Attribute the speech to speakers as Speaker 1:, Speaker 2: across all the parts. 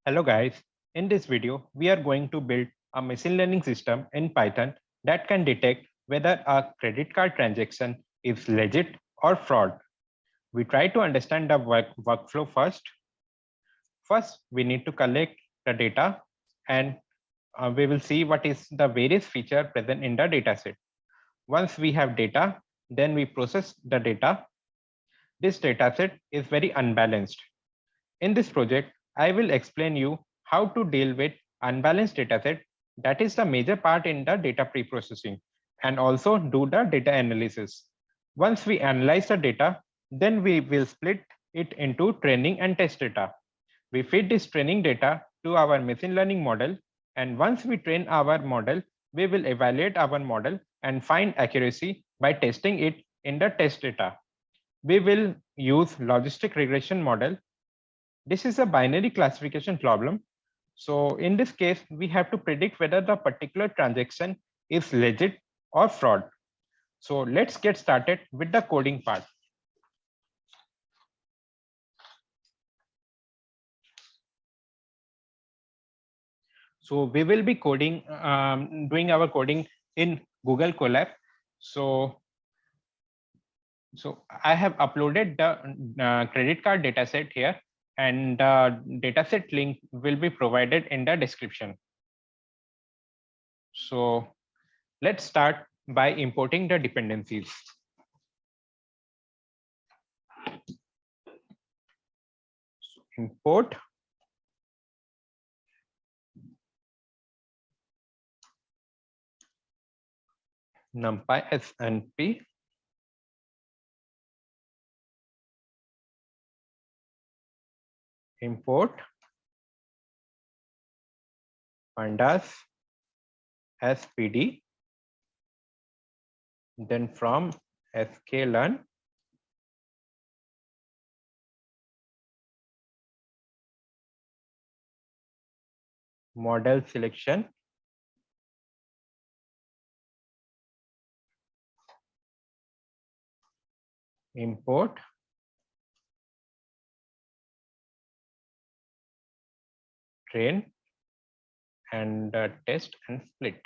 Speaker 1: Hello guys, in this video we are going to build a machine learning system in Python that can detect whether a credit card transaction is legit or fraud. We try to understand the workflow first. First, we need to collect the data and we will see what is the various feature present in the dataset. Once we have data, then we process the data. This dataset is very unbalanced. In this project, I will explain you how to deal with unbalanced dataset, that is the major part in the data preprocessing, and also do the data analysis. Once we analyze the data, then we will split it into training and test data. We feed this training data to our machine learning model, and once we train our model, we will evaluate our model and find accuracy by testing it in the test data. We will use logistic regression model. This is a binary classification problem. So in this case, we have to predict whether the particular transaction is legit or fraud. So let's get started with the coding part. So we will be doing our coding in Google Colab. So I have uploaded the credit card dataset here, and the dataset link will be provided in the description. So let's start by importing the dependencies. So import numpy snp import pandas spd, then from sklearn model selection import train and test and split.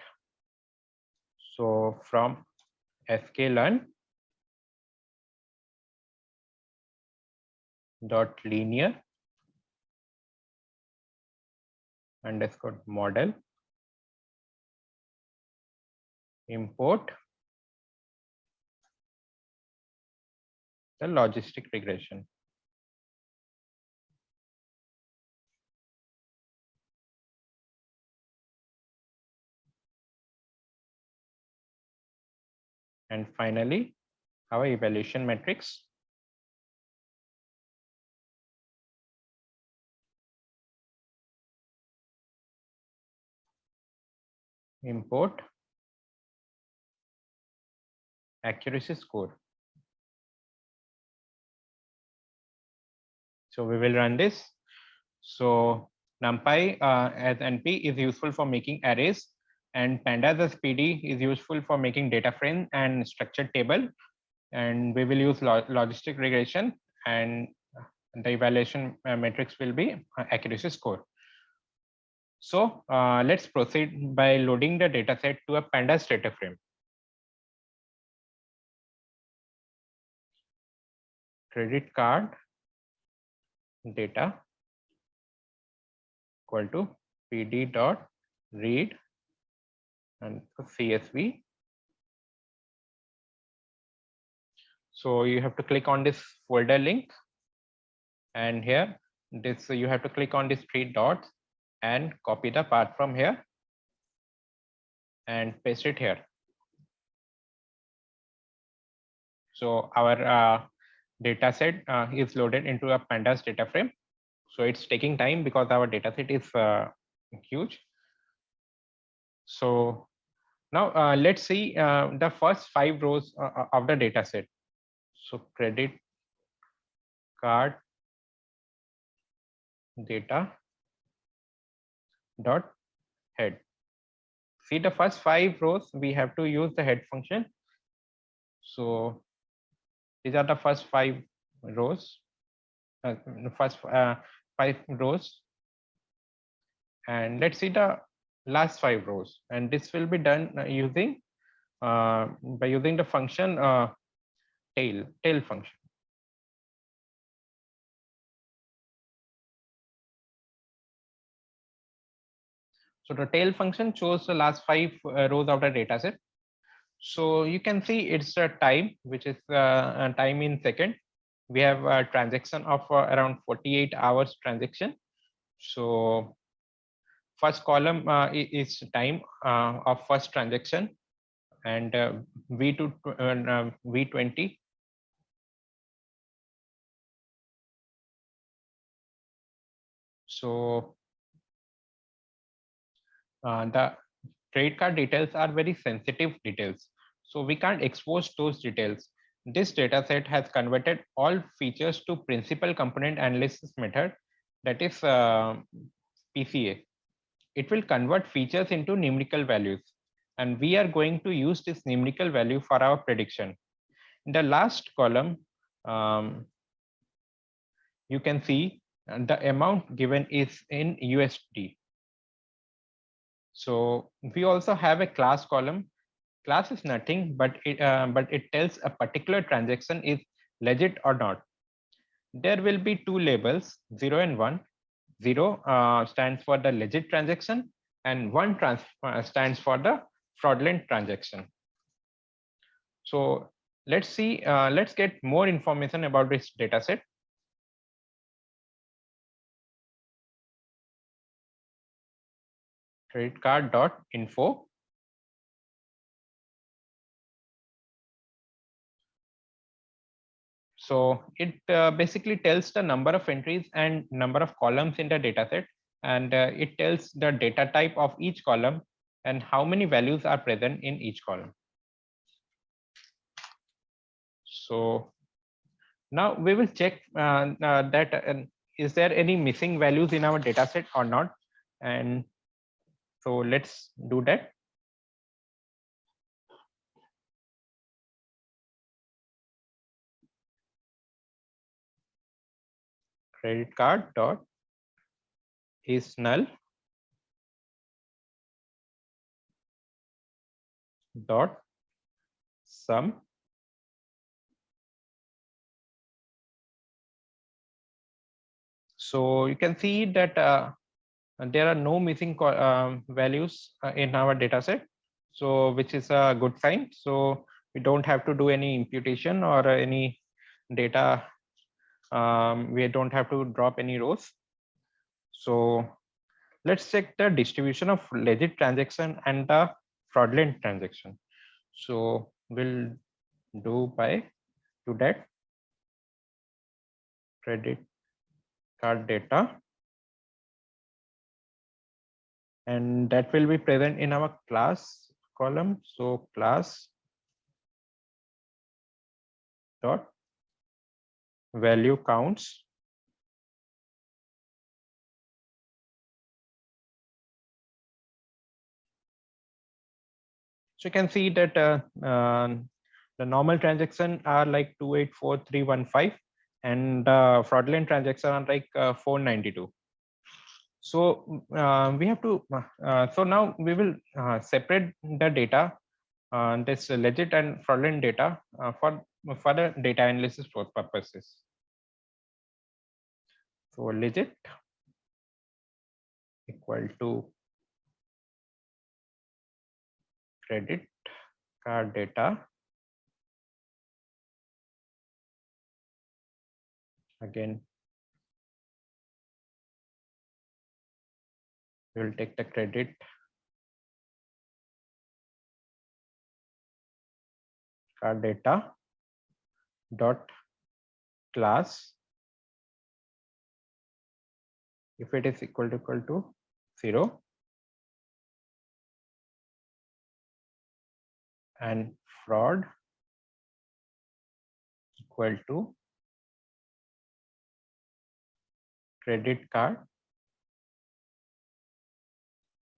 Speaker 1: So from sklearn dot linear underscore model import the logistic regression. And finally, our evaluation matrix. Import accuracy score. So we will run this. So NumPy as NP is useful for making arrays, and pandas as PD is useful for making data frame and structured table. And we will use logistic regression, and the evaluation matrix will be accuracy score. So let's proceed by loading the dataset to a pandas data frame. Credit card data equal to pd dot read and csv. So you have to click on this folder link, and here this you have to click on these three dots and copy the path from here and paste it here. So our data set is loaded into a pandas data frame. So it's taking time because our data set is huge. So now let's see the first 5 rows of the data set. So credit card data dot head. See the first 5 rows, we have to use the head function. So these are the first 5 rows, first 5 rows. And let's see the last 5 rows, and this will be done using by using the function tail function. So the tail function shows the last 5 rows of the data set. So you can see it's a time, which is a time in second. We have a transaction of around 48 hours transaction. So first column is time of first transaction, and V20. So the credit card details are very sensitive details, so we can't expose those details. This data set has converted all features to principal component analysis method, that is PCA. It will convert features into numerical values, and we are going to use this numerical value for our prediction. In the last column, you can see the amount given is in USD. So we also have a class column. Class is nothing, but it tells a particular transaction is legit or not. There will be two labels, 0 and 1. 0 stands for the legit transaction, and 1 stands for the fraudulent transaction. So let's see, let's get more information about this data set. Credit card.info. So it basically tells the number of entries and number of columns in the data set, and it tells the data type of each column and how many values are present in each column. So now we will check that is there any missing values in our data set or not. And so let's do that. Credit card dot is null dot sum. So you can see that there are no missing values in our data set, so which is a good sign. So we don't have to do any imputation or any data. We don't have to drop any rows. So let's check the distribution of legit transaction and the fraudulent transaction. So we'll do that credit card data, and that will be present in our class column. So class dot value counts. So you can see that the normal transaction are like 284,315, and fraudulent transaction are like 492. So we have to. So now we will separate the data, this legit and fraudulent data, for the data analysis purposes. So legit equal to credit card data, again we will take the credit card data dot class. If it is equal to 0, and fraud equal to credit card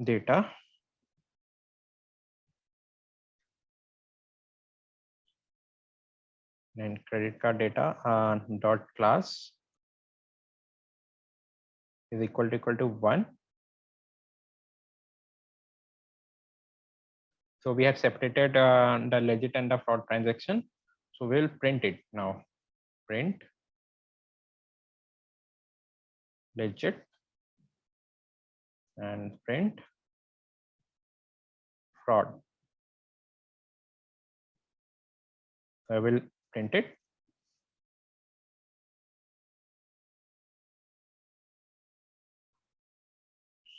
Speaker 1: data and credit card data dot class is equal to 1, So we have separated the legit and the fraud transaction. So we'll print it now. Print legit and print fraud. I will print it.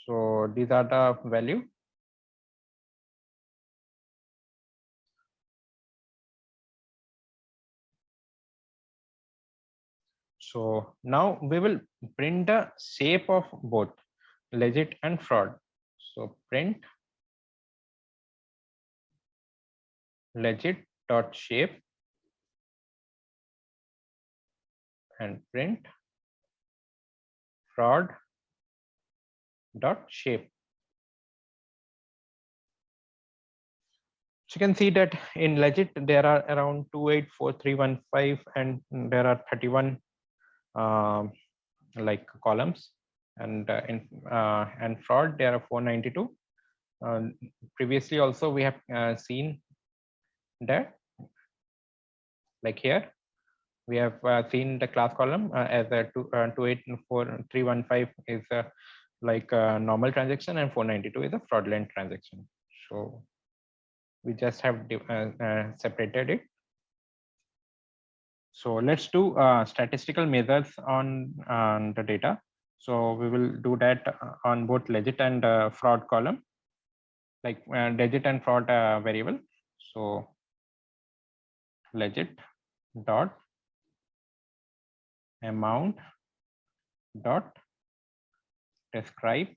Speaker 1: So these are the value. So now we will print the shape of both legit and fraud. So print legit dot shape and print fraud dot shape. So you can see that in legit there are around 284315 and there are 31 like columns, and and fraud there are 492. Previously also we have seen that, like here we have seen the class column as a 284315 is like a normal transaction and 492 is a fraudulent transaction. So we just have separated it. So let's do statistical measures on the data. So we will do that on both legit and fraud column, like legit and fraud variable. So legit dot amount dot describe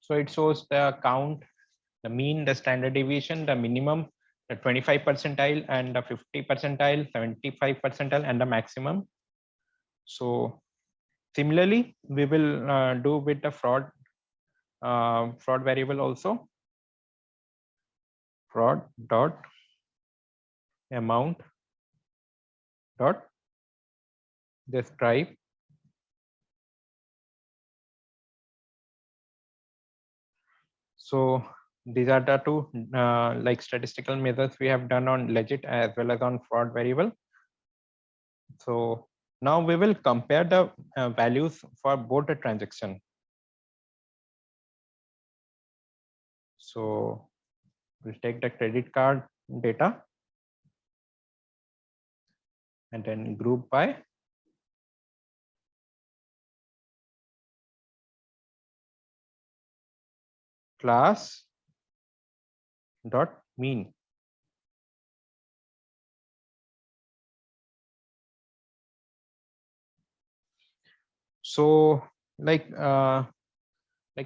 Speaker 1: so it shows the count, the mean, the standard deviation, the minimum, the 25 percentile and the 50 percentile, 75 percentile and the maximum. So similarly we will do with the fraud variable also. Fraud dot amount dot describe so these are the two like statistical measures we have done on legit as well as on fraud variable. So now we will compare the values for both the transaction. So we'll take the credit card data and then group by class dot mean. So like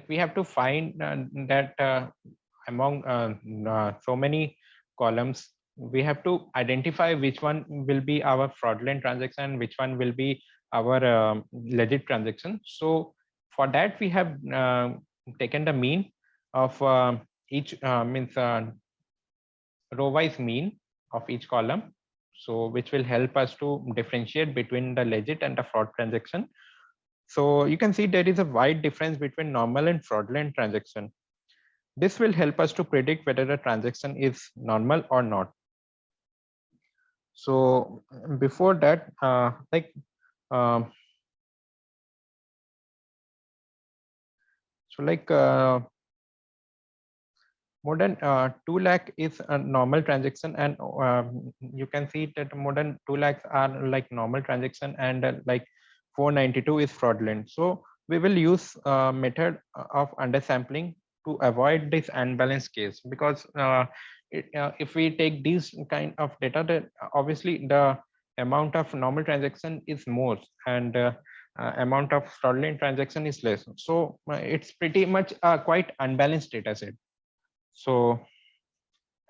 Speaker 1: we have to find that among so many columns we have to identify which one will be our fraudulent transaction, which one will be our legit transaction. So for that we have taken the mean of each means row wise mean of each column, so which will help us to differentiate between the legit and the fraud transaction. So you can see there is a wide difference between normal and fraudulent transaction. This will help us to predict whether the transaction is normal or not. So before that, um, more than 2 lakh is a normal transaction, and you can see that more than 2 lakhs are like normal transaction, and like 492 is fraudulent. So we will use a method of undersampling to avoid this unbalanced case, because if we take these kind of data, then obviously the amount of normal transaction is more, and amount of fraudulent transaction is less. So it's pretty much a quite unbalanced data set. So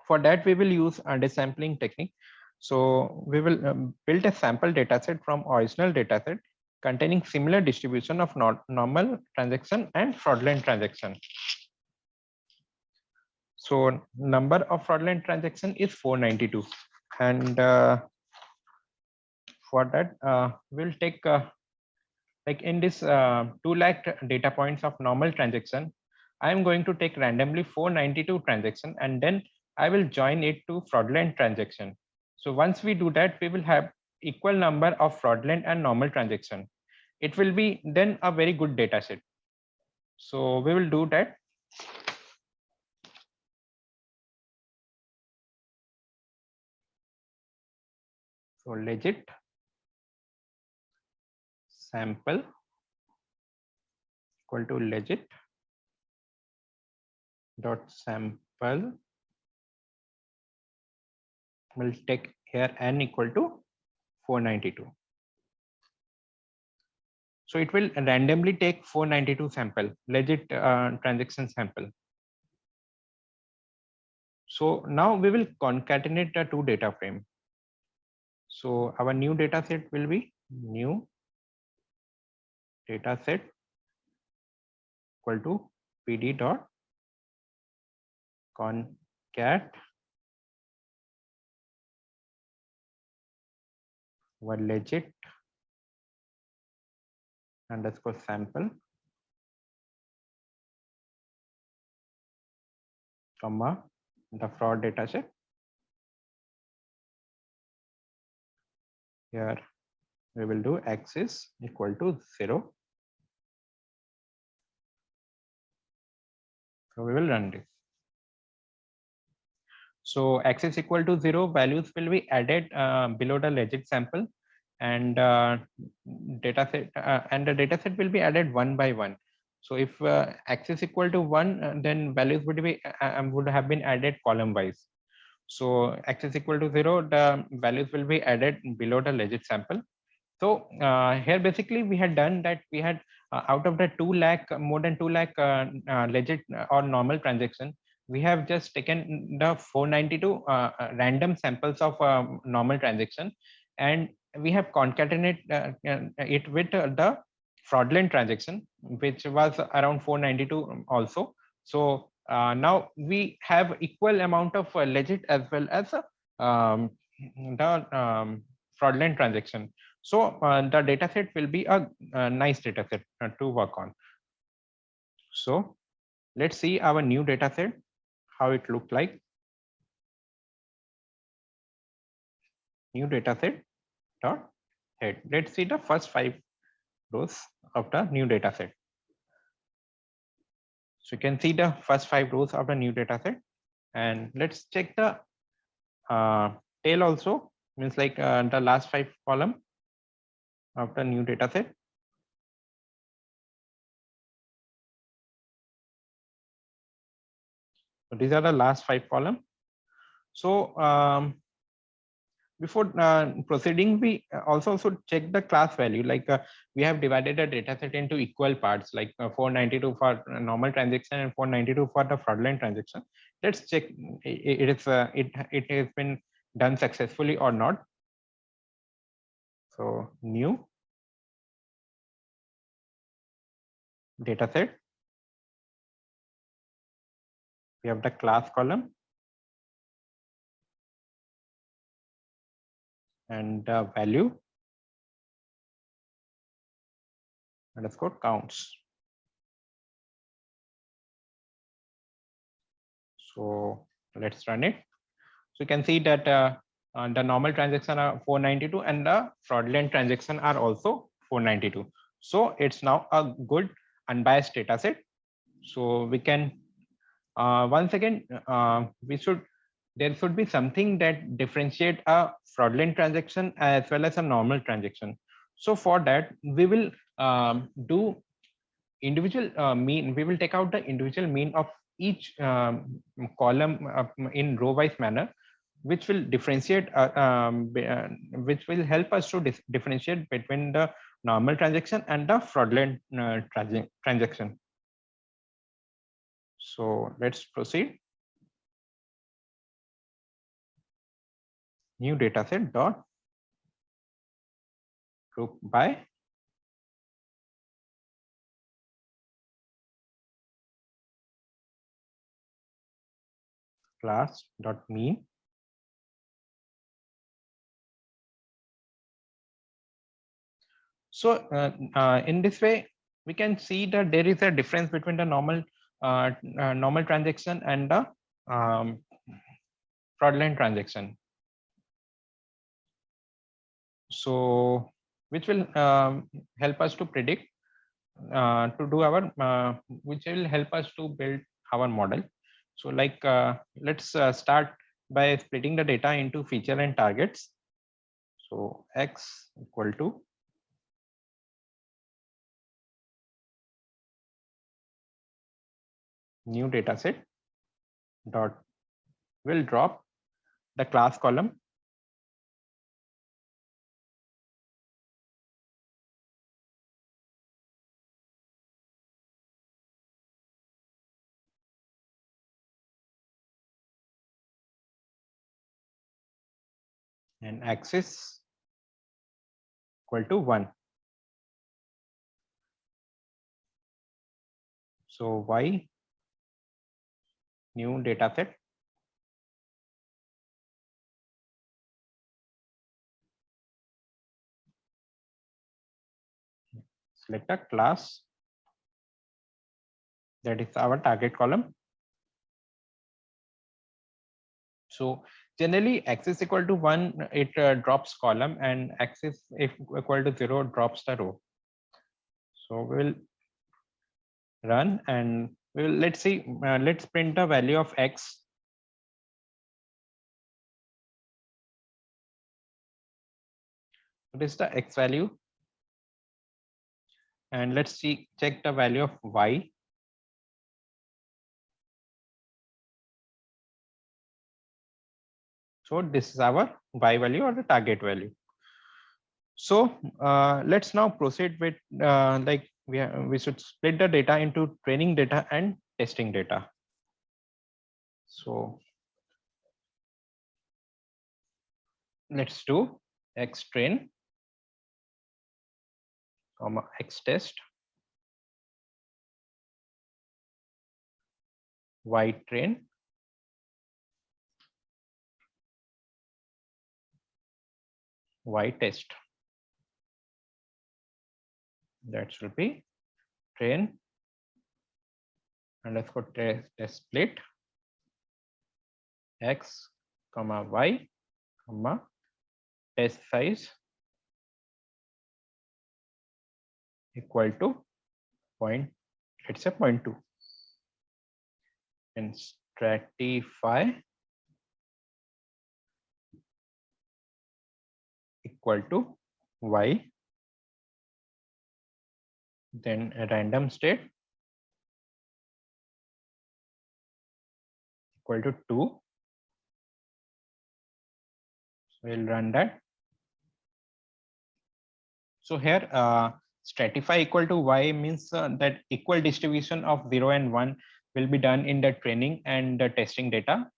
Speaker 1: for that we will use undersampling technique. So we will build a sample dataset from original dataset containing similar distribution of normal transaction and fraudulent transaction. So number of fraudulent transaction is 492, and for that we'll take Like in this 2 lakh data points of normal transaction, I am going to take randomly 492 transaction and then I will join it to fraudulent transaction. So once we do that, we will have equal number of fraudulent and normal transaction. It will be then a very good data set. So we will do that. So legit sample equal to legit dot sample will take here n equal to 492. So it will randomly take 492 sample legit transaction sample. So now we will concatenate the two data frame. So our new data set will be new data set equal to pd dot concat our legit underscore sample comma the fraud data set. Here we will do x is equal to 0. So we will run this. So x is equal to 0, values will be added below the legit sample, and data set and the data set will be added one by one. So if x is equal to 1, then values would have been added column wise. So x is equal to 0, the values will be added below the legit sample. So here basically we had done that. We had out of the 2 lakh, more than 2 lakh legit or normal transaction, we have just taken the 492 random samples of normal transaction, and we have concatenated it with the fraudulent transaction, which was around 492 also. So now we have equal amount of legit as well as the fraudulent transaction. So the data set will be a nice data set to work on. So let's see our new data set, how it looked like. New data set dot head. Let's see the first 5 rows of the new data set. So you can see the first 5 rows of the new data set, and let's check the tail also, means like the last 5 column of the new data set. So these are the last 5 column. So before proceeding, we also should check the class value. Like we have divided the data set into equal parts, like 492 for normal transaction and 492 for the fraudulent transaction. Let's check it has been done successfully or not. So new data set, we have the class column and the value underscore counts. So let's run it. So you can see that the normal transaction are 492 and the fraudulent transaction are also 492. So it's now a good unbiased data set. So we can once again there should be something that differentiate a fraudulent transaction as well as a normal transaction. So for that we will do individual mean. We will take out the individual mean of each column in row wise manner, which will differentiate which will help us to differentiate between the normal transaction and the fraudulent transaction. So let's proceed. New dataset dot group by class dot mean So in this way, we can see that there is a difference between the normal transaction and the fraudulent transaction. So which will help us to predict to do our which will help us to build our model. So like let's start by splitting the data into feature and targets. So x equal to new data set dot will drop the class column and axis equal to 1. So y new data set select a class that is our target column. So generally axis equal to 1, it drops column, and axis if equal to 0 drops the row. So we will run and we will, let's see, let's print the value of x. What is the x value? And let's see, check the value of y. So this is our y value or the target value. So let's now proceed with like we should split the data into training data and testing data. So let's do x train comma x test y train y test. That should be train underscore test split x comma y comma test size equal to point, let's say 0.2, and stratify equal to y, then a random state equal to 2. So we'll run that. So here stratify equal to y means that equal distribution of 0 and 1 will be done in the training and the testing data.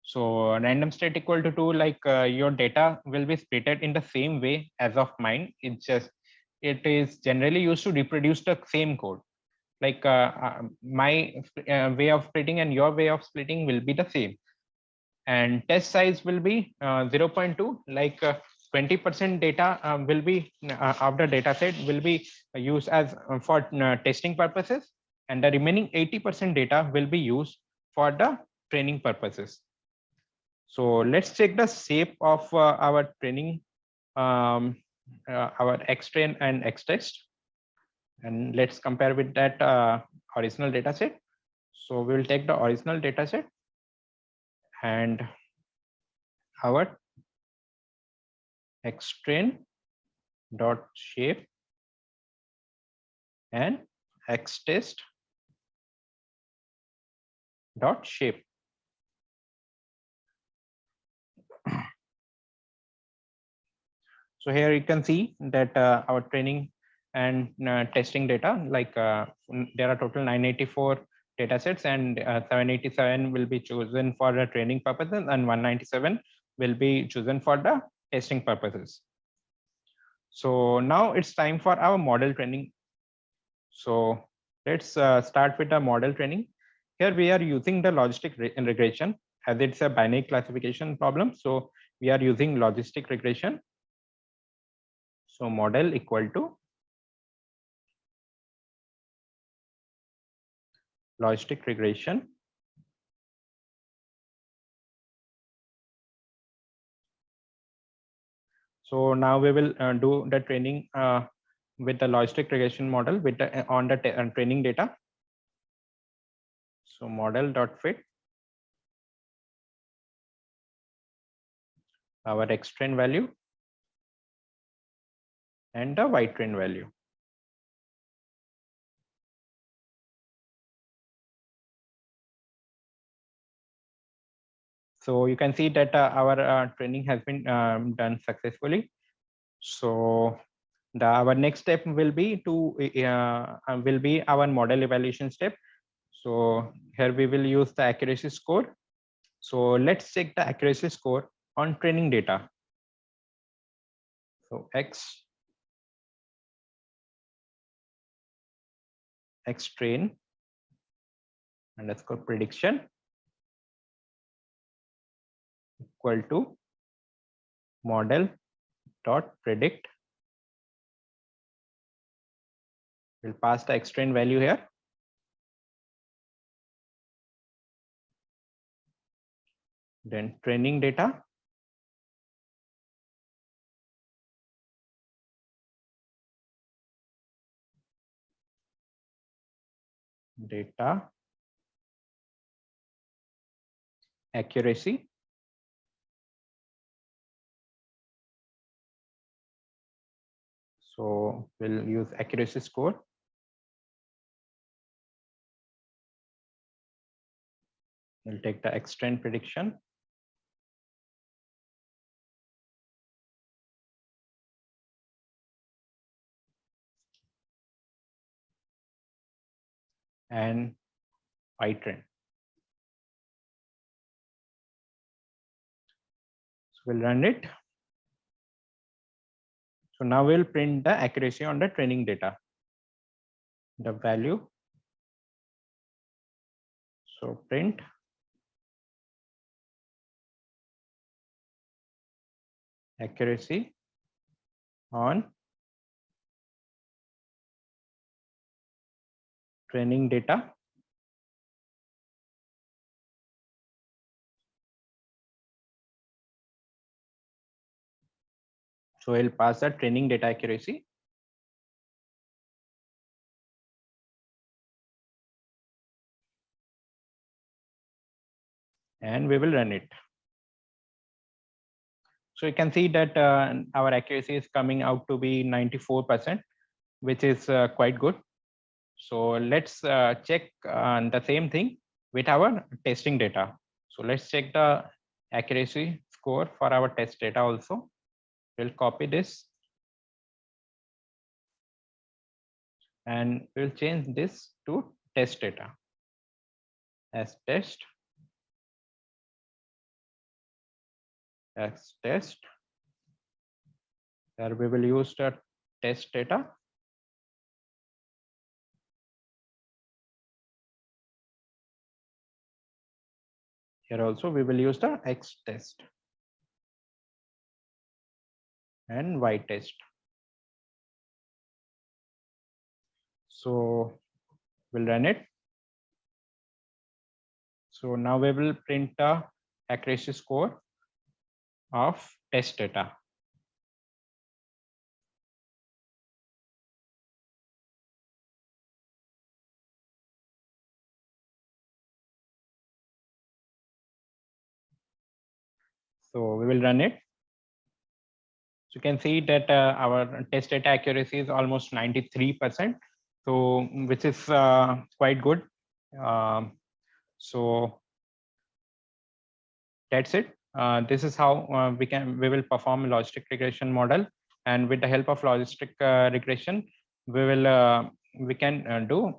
Speaker 1: So random state equal to 2, like your data will be splitted in the same way as of mine. It is generally used to reproduce the same code. Like my way of splitting and your way of splitting will be the same. And test size will be 0.2, like 20% data will be of the data set will be used as for testing purposes, and the remaining 80% data will be used for the training purposes. So let's check the shape of our training, our xtrain and xtest, and let's compare with that original data set. So we will take the original data set and our xtrain dot shape and xtest dot shape. So here you can see that our training and testing data, like there are total 984 data sets, and 787 will be chosen for the training purposes and 197 will be chosen for the testing purposes. So now it's time for our model training. So let's start with the model training. Here we are using the logistic regression, as it's a binary classification problem. So we are using logistic regression. So model equal to logistic regression. So now we will do the training with the logistic regression model with the, on the training data. So model.fit our X-train value and the Y-train value. So you can see that our training has been done successfully. So our next step will be to our model evaluation step. So here we will use the accuracy score. So let's check the accuracy score on training data. So X train underscore prediction equal to model dot predict. We'll pass the X train value here. Then training data. Data accuracy. So we'll use accuracy score. We'll take the X train prediction. And Y train. So we'll run it. So now we'll print the accuracy on the training data. The value. So print accuracy on training data. So we'll pass the training data accuracy. And we will run it. So you can see that our accuracy is coming out to be 94%, which is quite good. So let's check the same thing with our testing data. So let's check the accuracy score for our test data also. We'll copy this and we'll change this to test data as test. As test. There we will use the test data. Here also we will use the X test and Y test. So we'll run it. So now we will print the accuracy score of test data. So we will run it. So you can see that our test data accuracy is almost 93%. So which is quite good. So that's it. This is how we will perform a logistic regression model, and with the help of logistic regression, we can do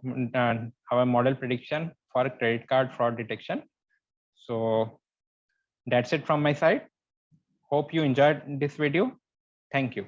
Speaker 1: our model prediction for credit card fraud detection. So that's it from my side. Hope you enjoyed this video. Thank you.